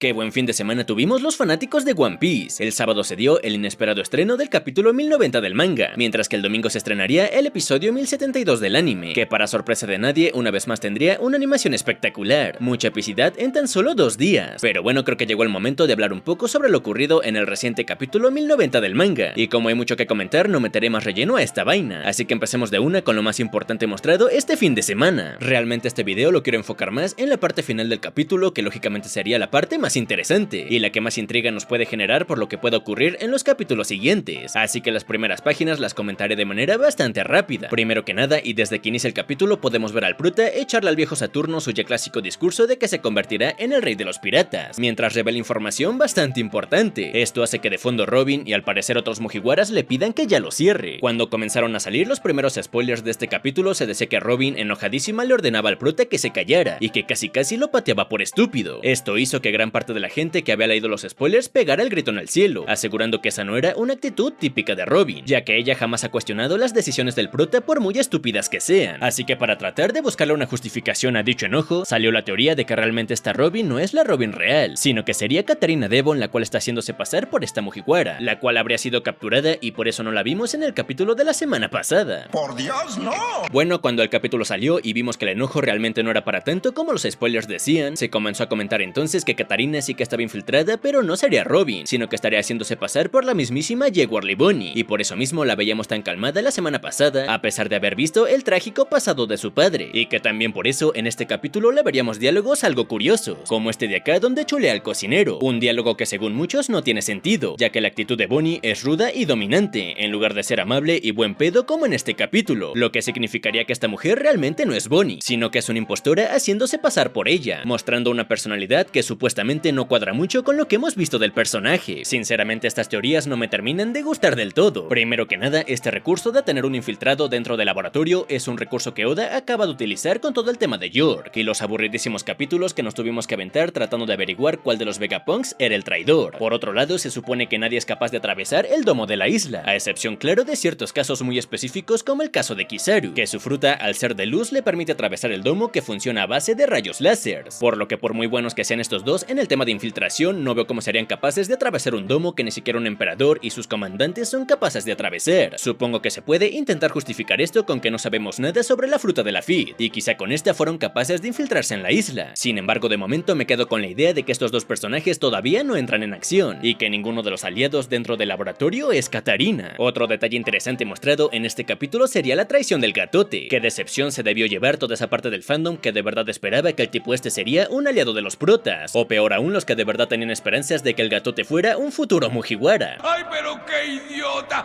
Qué buen fin de semana tuvimos los fanáticos de One Piece. El sábado se dio el inesperado estreno del capítulo 1090 del manga, mientras que el domingo se estrenaría el episodio 1072 del anime, que para sorpresa de nadie una vez más tendría una animación espectacular, mucha epicidad en tan solo 2 días. Pero bueno, creo que llegó el momento de hablar un poco sobre lo ocurrido en el reciente capítulo 1090 del manga, y como hay mucho que comentar no meteré más relleno a esta vaina, así que empecemos de una con lo más importante mostrado este fin de semana. Realmente este video lo quiero enfocar más en la parte final del capítulo, que lógicamente sería la parte más interesante y la que más intriga nos puede generar por lo que pueda ocurrir en los capítulos siguientes, así que las primeras páginas las comentaré de manera bastante rápida. Primero que nada, y desde que inicia el capítulo podemos ver al prota echarle al viejo Saturno su ya clásico discurso de que se convertirá en el rey de los piratas, mientras revela información bastante importante. Esto hace que de fondo Robin y al parecer otros Mugiwaras le pidan que ya lo cierre. Cuando comenzaron a salir los primeros spoilers de este capítulo se decía que Robin enojadísima le ordenaba al prota que se callara y que casi lo pateaba por estúpido. Esto hizo que gran parte de la gente que había leído los spoilers pegara el grito en el cielo, asegurando que esa no era una actitud típica de Robin, ya que ella jamás ha cuestionado las decisiones del prota por muy estúpidas que sean. Así que para tratar de buscarle una justificación a dicho enojo, salió la teoría de que realmente esta Robin no es la Robin real, sino que sería Katarina Devon la cual está haciéndose pasar por esta Mugiwara, la cual habría sido capturada y por eso no la vimos en el capítulo de la semana pasada. ¡Por Dios, no! Bueno, cuando el capítulo salió y vimos que el enojo realmente no era para tanto como los spoilers decían, se comenzó a comentar entonces que Katarina sí que estaba infiltrada, pero no sería Robin, sino que estaría haciéndose pasar por la mismísima Jaguar Bonnie, y por eso mismo la veíamos tan calmada la semana pasada, a pesar de haber visto el trágico pasado de su padre, y que también por eso en este capítulo le veríamos diálogos algo curiosos, como este de acá donde chulea al cocinero, un diálogo que según muchos no tiene sentido, ya que la actitud de Bonnie es ruda y dominante, en lugar de ser amable y buen pedo como en este capítulo, lo que significaría que esta mujer realmente no es Bonnie, sino que es una impostora haciéndose pasar por ella, mostrando una personalidad que supuestamente no cuadra mucho con lo que hemos visto del personaje. Sinceramente estas teorías no me terminan de gustar del todo. Primero que nada, este recurso de tener un infiltrado dentro del laboratorio es un recurso que Oda acaba de utilizar con todo el tema de York, y los aburridísimos capítulos que nos tuvimos que aventar tratando de averiguar cuál de los Vegapunks era el traidor. Por otro lado, se supone que nadie es capaz de atravesar el domo de la isla, a excepción claro de ciertos casos muy específicos como el caso de Kizaru, que su fruta al ser de luz le permite atravesar el domo que funciona a base de rayos láseres, por lo que por muy buenos que sean estos dos en el tema de infiltración, no veo cómo serían capaces de atravesar un domo que ni siquiera un emperador y sus comandantes son capaces de atravesar. Supongo que se puede intentar justificar esto con que no sabemos nada sobre la fruta de la Fid, y quizá con esta fueron capaces de infiltrarse en la isla. Sin embargo, de momento me quedo con la idea de que estos dos personajes todavía no entran en acción, y que ninguno de los aliados dentro del laboratorio es Katarina. Otro detalle interesante mostrado en este capítulo sería la traición del gatote. Qué decepción se debió llevar toda esa parte del fandom que de verdad esperaba que el tipo este sería un aliado de los protas, o peor aún los que de verdad tenían esperanzas de que el gatote fuera un futuro Mugiwara. ¡Ay, pero qué idiota!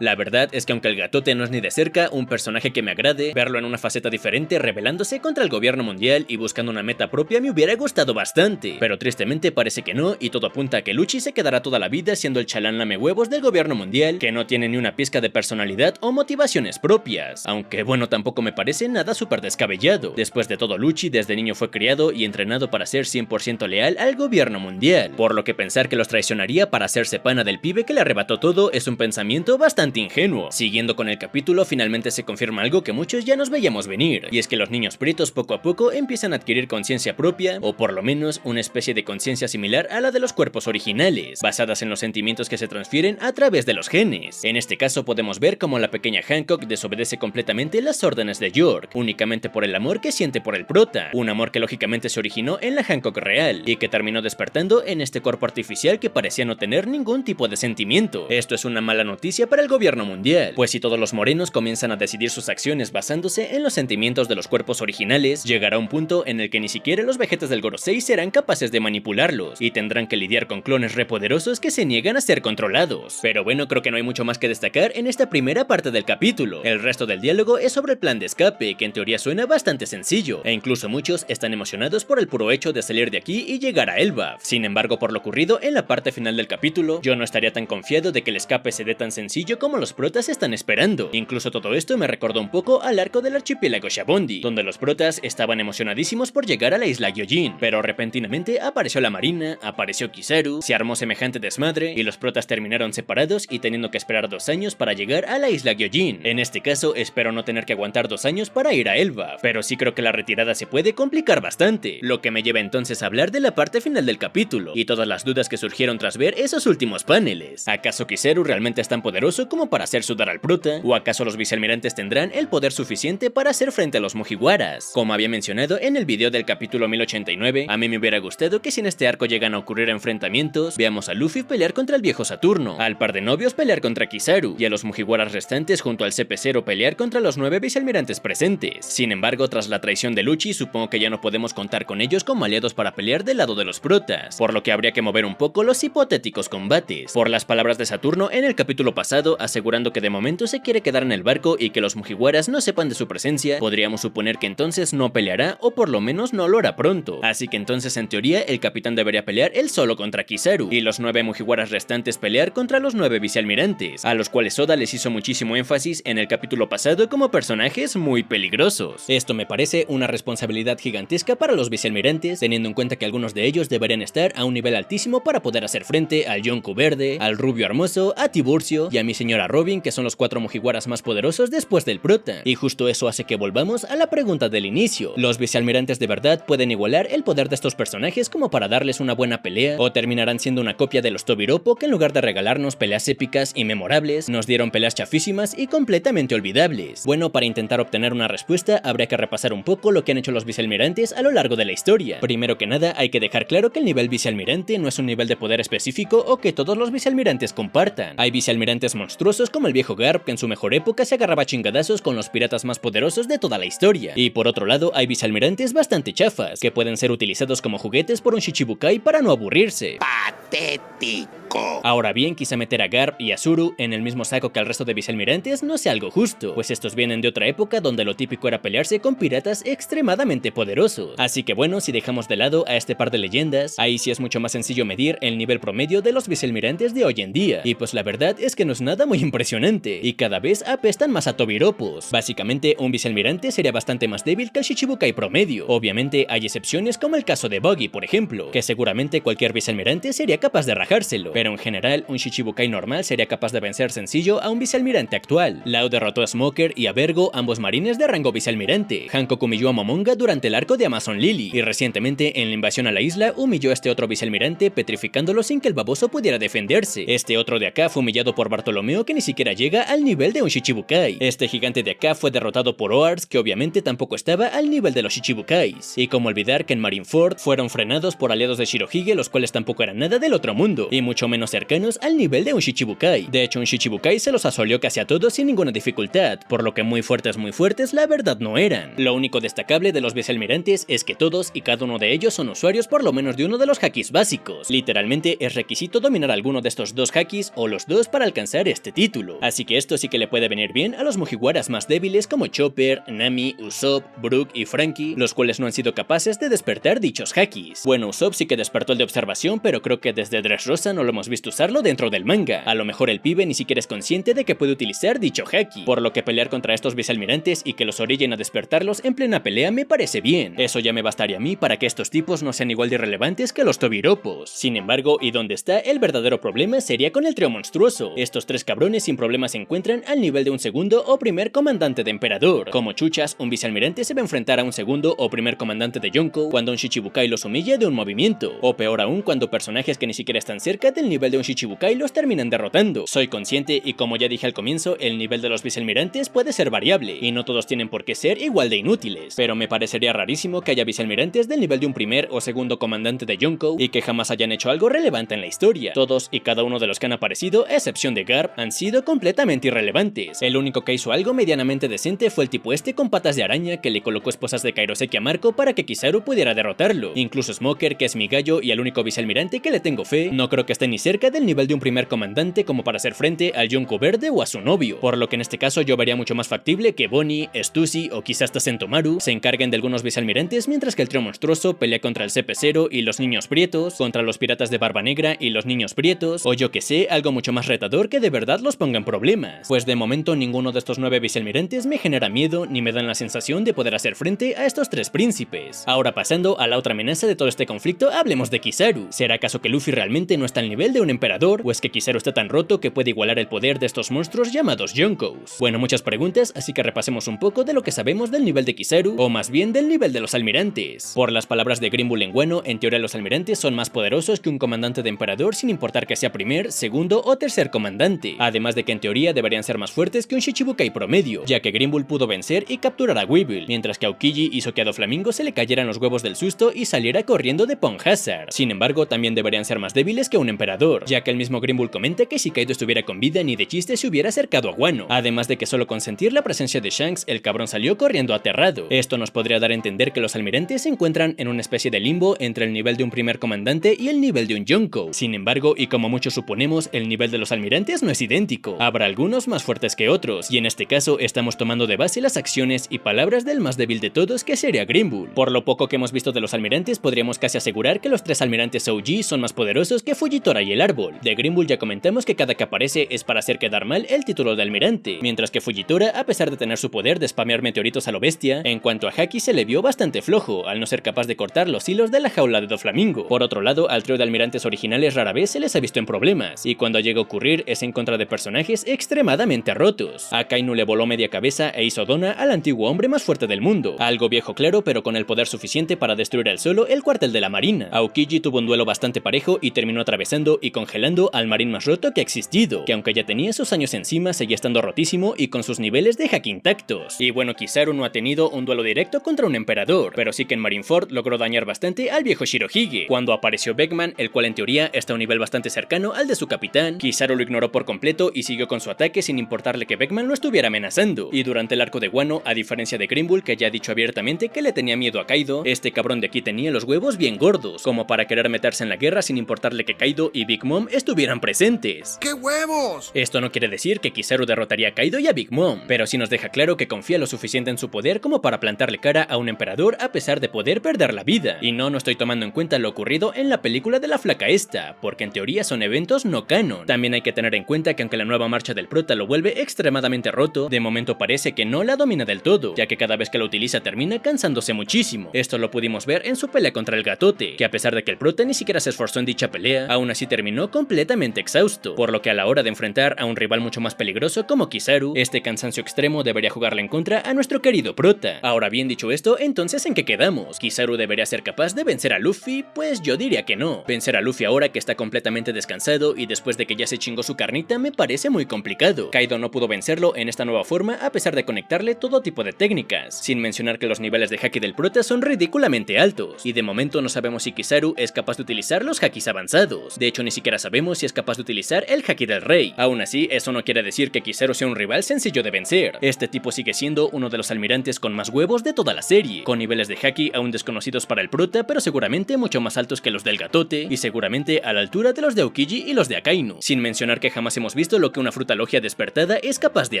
La verdad es que aunque el gatote no es ni de cerca un personaje que me agrade, verlo en una faceta diferente rebelándose contra el gobierno mundial y buscando una meta propia me hubiera gustado bastante, pero tristemente parece que no, y todo apunta a que Lucci se quedará toda la vida siendo el chalán lamehuevos del gobierno mundial, que no tiene ni una pizca de personalidad o motivaciones propias, aunque bueno, tampoco me parece nada súper descabellado. Después de todo, Lucci desde niño fue criado y entrenado para ser 100% leal al gobierno mundial, por lo que pensar que los traicionaría para hacerse pana del pibe que le arrebató todo es un pensamiento bastante ingenuo. Siguiendo con el capítulo, finalmente se confirma algo que muchos ya nos veíamos venir, y es que los niños prietos poco a poco empiezan a adquirir conciencia propia, o por lo menos una especie de conciencia similar a la de los cuerpos originales, basadas en los sentimientos que se transfieren a través de los genes. En este caso podemos ver cómo la pequeña Hancock desobedece completamente las órdenes de York, únicamente por el amor que siente por el prota, un amor que lógicamente se originó en la Hancock real, y que terminó despertando en este cuerpo artificial que parecía no tener ningún tipo de sentimiento. Esto es una mala noticia para el gobierno mundial, pues si todos los morenos comienzan a decidir sus acciones basándose en los sentimientos de los cuerpos originales, llegará un punto en el que ni siquiera los Vegetas del Gorosei serán capaces de manipularlos, y tendrán que lidiar con clones repoderosos que se niegan a ser controlados. Pero bueno, creo que no hay mucho más que destacar en esta primera parte del capítulo. El resto del diálogo es sobre el plan de escape, que en teoría suena bastante sencillo, e incluso muchos están emocionados por el puro hecho de salir de aquí y llegar a Elbaf. Sin embargo, por lo ocurrido en la parte final del capítulo, yo no estaría tan confiado de que el escape se dé tan sencillo como los protas están esperando. Incluso todo esto me recordó un poco al arco del archipiélago Shabondi, donde los protas estaban emocionadísimos por llegar a la isla Gyojin, pero repentinamente apareció la marina, apareció Kizaru, se armó semejante desmadre y los protas terminaron separados y teniendo que esperar 2 años para llegar a la isla Gyojin. En este caso espero no tener que aguantar 2 años para ir a Elbaf, pero sí creo que la retirada se puede complicar bastante. Lo que me lleva entonces a hablar de la parte final del capítulo, y todas las dudas que surgieron tras ver esos últimos paneles. ¿Acaso Kizaru realmente es tan poderoso como para hacer sudar al prota? ¿O acaso los vicealmirantes tendrán el poder suficiente para hacer frente a los Mugiwaras? Como había mencionado en el video del capítulo 1089, a mí me hubiera gustado que si en este arco llegan a ocurrir enfrentamientos, veamos a Luffy pelear contra el viejo Saturno, al par de novios pelear contra Kizaru, y a los Mugiwaras restantes junto al CP0 pelear contra los 9 vicealmirantes presentes. Sin embargo, tras la traición de Lucci, supongo que ya no podemos contar con ellos como aliados para pelear del lado de los protas, por lo que habría que mover un poco los hipotéticos combates. Por las palabras de Saturno en el capítulo pasado, asegurando que de momento se quiere quedar en el barco y que los Mugiwaras no sepan de su presencia, podríamos suponer que entonces no peleará, o por lo menos no lo hará pronto. Así que entonces en teoría el capitán debería pelear él solo contra Kizaru, y los 9 Mugiwaras restantes pelear contra los 9 vicealmirantes, a los cuales Oda les hizo muchísimo énfasis en el capítulo pasado como personajes muy peligrosos. Esto me parece una responsabilidad gigantesca para los vicealmirantes, teniendo en cuenta que algunos de ellos deberían estar a un nivel altísimo para poder hacer frente al Yonko Verde, al Rubio Hermoso, a Tiburcio y a mi señora Robin, que son los 4 Mugiwaras más poderosos después del prota. Y justo eso hace que volvamos a la pregunta del inicio: ¿los vicealmirantes de verdad pueden igualar el poder de estos personajes como para darles una buena pelea, o terminarán siendo una copia de los Tobiropo que en lugar de regalarnos peleas épicas y memorables, nos dieron peleas chafísimas y completamente olvidables? Bueno, para intentar obtener una respuesta habría que repasar un poco lo que han hecho los vicealmirantes a lo largo de la historia. Primero que nada hay que dejar claro que el nivel vicealmirante no es un nivel de poder específico o que todos los vicealmirantes compartan. Hay vicealmirantes monstruosos como el viejo Garp, que en su mejor época se agarraba a chingadazos con los piratas más poderosos de toda la historia, y por otro lado hay vicealmirantes bastante chafas, que pueden ser utilizados como juguetes por un Shichibukai para no aburrirse. Patético. Ahora bien, quizá meter a Garp y a Zuru en el mismo saco que al resto de vicealmirantes no sea algo justo, pues estos vienen de otra época donde lo típico era pelearse con piratas extremadamente poderosos. Así que bueno, si dejamos de lado a este par de leyendas, ahí sí es mucho más sencillo medir el nivel promedio de los vicealmirantes de hoy en día, y pues la verdad es que no es nada muy impresionante, y cada vez apestan más a Tobiropos. Básicamente, un vicealmirante sería bastante más débil que el Shichibukai promedio. Obviamente hay excepciones como el caso de Buggy, por ejemplo, que seguramente cualquier vicealmirante sería capaz de rajárselo, pero en general un Shichibukai normal sería capaz de vencer sencillo a un vicealmirante actual. Lau derrotó a Smoker y a Vergo, ambos marines de rango vicealmirante. Hancock humilló a Momonga durante el arco de Amazon Lily, y recientemente en la invasión a la isla humilló a este otro vicealmirante petrificándolo sin que el baboso pudiera defenderse. Este otro de acá fue humillado por Bartolomeo, que ni siquiera llega al nivel de un Shichibukai. Este gigante de acá fue derrotado por Oars, que obviamente tampoco estaba al nivel de los Shichibukais. Y como olvidar que en Marineford fueron frenados por aliados de Shirohige, los cuales tampoco eran nada del otro mundo, y mucho menos cercanos al nivel de un Shichibukai. De hecho, un Shichibukai se los asoleó casi a todos sin ninguna dificultad, por lo que muy fuertes la verdad no eran. Lo único destacable de los vicealmirantes es que todos y cada uno de ellos son usuarios por lo menos de uno de los hakis básicos. Literalmente es requisito dominar alguno de estos dos hakis o los dos para alcanzar este título. Así que esto sí que le puede venir bien a los Mugiwaras más débiles como Chopper, Nami, Usopp, Brook y Franky, los cuales no han sido capaces de despertar dichos hakis. Bueno, Usopp sí que despertó el de observación, pero creo que desde Dressrosa no lo hemos visto usarlo dentro del manga. A lo mejor el pibe ni siquiera es consciente de que puede utilizar dicho haki, por lo que pelear contra estos vicealmirantes y que los orillen a despertarlos en plena pelea me parece bien. Eso ya me bastaría a mí para que estos tipos no sean igual de irrelevantes que los Tobiropos. Sin embargo, ¿y dónde está el verdadero problema? Sería con el trío monstruoso. Estos tres cabrones sin problema se encuentran al nivel de un segundo o primer comandante de emperador. Como chuchas, un vicealmirante se va a enfrentar a un segundo o primer comandante de Yonko cuando un Shichibukai los humilla de un movimiento, o peor aún cuando personajes que ni siquiera están cerca del nivel de un Shichibukai los terminan derrotando. Soy consciente y como ya dije al comienzo, el nivel de los vicealmirantes puede ser variable y no todos tienen por qué ser igual de inútiles, pero me parecería rarísimo que haya vicealmirantes del nivel de un primer o segundo comandante de Yonko y que jamás hayan hecho algo relevante en la historia. Todos y cada uno de los que han aparecido, a excepción de Garp, han sido completamente irrelevantes. El único que hizo algo medianamente decente fue el tipo este con patas de araña que le colocó esposas de Kairoseki a Marco para que Kizaru pudiera derrotarlo. Incluso Smoker, que es mi gallo y el único vicealmirante que le tengo fe, no creo que esté ni cerca del nivel de un primer comandante como para hacer frente al Yonko Verde o a su novio, por lo que en este caso yo vería mucho más factible que Bonnie, Stussy o quizás hasta Sentomaru se encarguen de algunos vicealmirantes, mientras que el trío monstruoso pelea contra el CP0 y los niños prietos, contra los piratas de Barba Negra y los niños prietos, o yo que sé, algo mucho más retador que de verdad los ponga en problemas. Pues de momento ninguno de estos 9 vicealmirantes me genera miedo ni me dan la sensación de poder hacer frente a estos tres príncipes. Ahora pasando a la otra amenaza de todo este conflicto, hablemos de Kizaru. ¿Será acaso que Luffy Luffy realmente no está al nivel de un emperador, o es que Kizaru está tan roto que puede igualar el poder de estos monstruos llamados Yonkous. Bueno, muchas preguntas, así que repasemos un poco de lo que sabemos del nivel de Kizaru, o más bien del nivel de los almirantes. Por las palabras de Green Bull en Wano, en teoría los almirantes son más poderosos que un comandante de emperador sin importar que sea primer, segundo o tercer comandante, además de que en teoría deberían ser más fuertes que un Shichibukai promedio, ya que Green Bull pudo vencer y capturar a Weevil, mientras que Aokiji hizo que a Doflamingo se le cayeran los huevos del susto y saliera corriendo de Pond Hazard. Sin embargo, también deberían ser más débiles que un emperador, ya que el mismo Green Bull comenta que si Kaido estuviera con vida ni de chiste se hubiera acercado a Wano, además de que solo con sentir la presencia de Shanks el cabrón salió corriendo aterrado. Esto nos podría dar a entender que los almirantes se encuentran en una especie de limbo entre el nivel de un primer comandante y el nivel de un Yonkou. Sin embargo, y como muchos suponemos, el nivel de los almirantes no es idéntico, habrá algunos más fuertes que otros, y en este caso estamos tomando de base las acciones y palabras del más débil de todos, que sería Green Bull. Por lo poco que hemos visto de los almirantes, podríamos casi asegurar que los tres almirantes OG son más poderosos que Fujitora y el árbol. De Green Bull ya comentamos que cada que aparece es para hacer quedar mal el título de almirante, mientras que Fujitora, a pesar de tener su poder de spamear meteoritos a lo bestia, en cuanto a Haki se le vio bastante flojo, al no ser capaz de cortar los hilos de la jaula de Doflamingo. Por otro lado, al trío de almirantes originales rara vez se les ha visto en problemas, y cuando llega a ocurrir es en contra de personajes extremadamente rotos. A Kainu le voló media cabeza e hizo dona al antiguo hombre más fuerte del mundo, algo viejo claro pero con el poder suficiente para destruir al solo el cuartel de la marina. Aokiji tuvo un duelo bastante parejo y terminó atravesando y congelando al marín más roto que ha existido, que aunque ya tenía sus años encima seguía estando rotísimo y con sus niveles de haki intactos. Y bueno, Kizaru no ha tenido un duelo directo contra un emperador, pero sí que en Marineford logró dañar bastante al viejo Shirohige. Cuando apareció Beckman, el cual en teoría está a un nivel bastante cercano al de su capitán, Kizaru lo ignoró por completo y siguió con su ataque sin importarle que Beckman lo estuviera amenazando. Y durante el arco de Wano, a diferencia de Green Bull, que ya ha dicho abiertamente que le tenía miedo a Kaido, este cabrón de aquí tenía los huevos bien gordos, como para querer meterse en la guerra sin importarle que Kaido y Big Mom estuvieran presentes. ¡Qué huevos! Esto no quiere decir que Kizaru derrotaría a Kaido y a Big Mom, pero sí nos deja claro que confía lo suficiente en su poder como para plantarle cara a un emperador a pesar de poder perder la vida. Y no estoy tomando en cuenta lo ocurrido en la película de la flaca esta, porque en teoría son eventos no canon. También hay que tener en cuenta que aunque la nueva marcha del prota lo vuelve extremadamente roto, de momento parece que no la domina del todo, ya que cada vez que la utiliza termina cansándose muchísimo. Esto lo pudimos ver en su pelea contra el gatote, que a pesar de que el prota ni siquiera se esforzó en dicha pelea, aún así terminó completamente exhausto, por lo que a la hora de enfrentar a un rival mucho más peligroso como Kizaru, este cansancio extremo debería jugarle en contra a nuestro querido prota. Ahora bien, dicho esto, entonces ¿en qué quedamos? ¿Kizaru debería ser capaz de vencer a Luffy? Pues yo diría que no. Vencer a Luffy ahora que está completamente descansado y después de que ya se chingó su carnita me parece muy complicado. Kaido no pudo vencerlo en esta nueva forma a pesar de conectarle todo tipo de técnicas, sin mencionar que los niveles de haki del prota son ridículamente altos, y de momento no sabemos si Kizaru es capaz de utilizar los hakis avanzados. De hecho, ni siquiera sabemos si es capaz de utilizar el haki del rey. Aún así, eso no quiere decir que Kizaru sea un rival sencillo de vencer. Este tipo sigue siendo uno de los almirantes con más huevos de toda la serie, con niveles de haki aún desconocidos para el prota, pero seguramente mucho más altos que los del gatote, y seguramente a la altura de los de Aokiji y los de Akainu, sin mencionar que jamás hemos visto lo que una fruta logia despertada es capaz de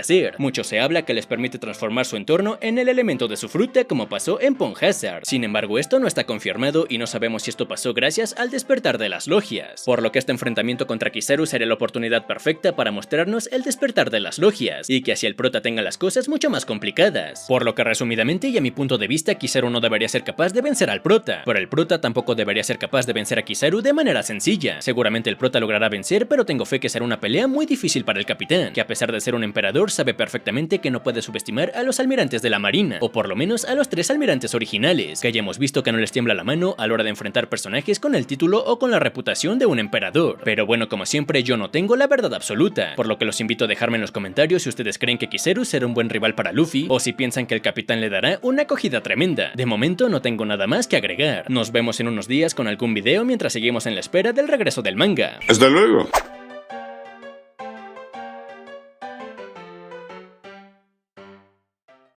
hacer. Mucho se habla que les permite transformar su entorno en el elemento de su fruta, como pasó en Pond Hazard. Sin embargo, esto no está confirmado y no sabemos si esto pasó gracias al despertar de las logias, por lo que este enfrentamiento contra Kizaru sería la oportunidad perfecta para mostrarnos el despertar de las logias, y que así el prota tenga las cosas mucho más complicadas. Por lo que resumidamente y a mi punto de vista, Kizaru no debería ser capaz de vencer al prota, pero el prota tampoco debería ser capaz de vencer a Kizaru de manera sencilla. Seguramente el prota logrará vencer, pero tengo fe que será una pelea muy difícil para el capitán, que a pesar de ser un emperador sabe perfectamente que no puede subestimar a los almirantes de la marina, o por lo menos a los tres almirantes originales, que ya hemos visto que no les tiembla la mano a la hora de enfrentar personajes con el título o con la reputación de un emperador. Pero bueno, como siempre, yo no tengo la verdad absoluta, por lo que los invito a dejarme en los comentarios si ustedes creen que Kizaru será un buen rival para Luffy, o si piensan que el capitán le dará una acogida tremenda. De momento no tengo nada más que agregar. Nos vemos en unos días con algún video mientras seguimos en la espera del regreso del manga. Hasta luego.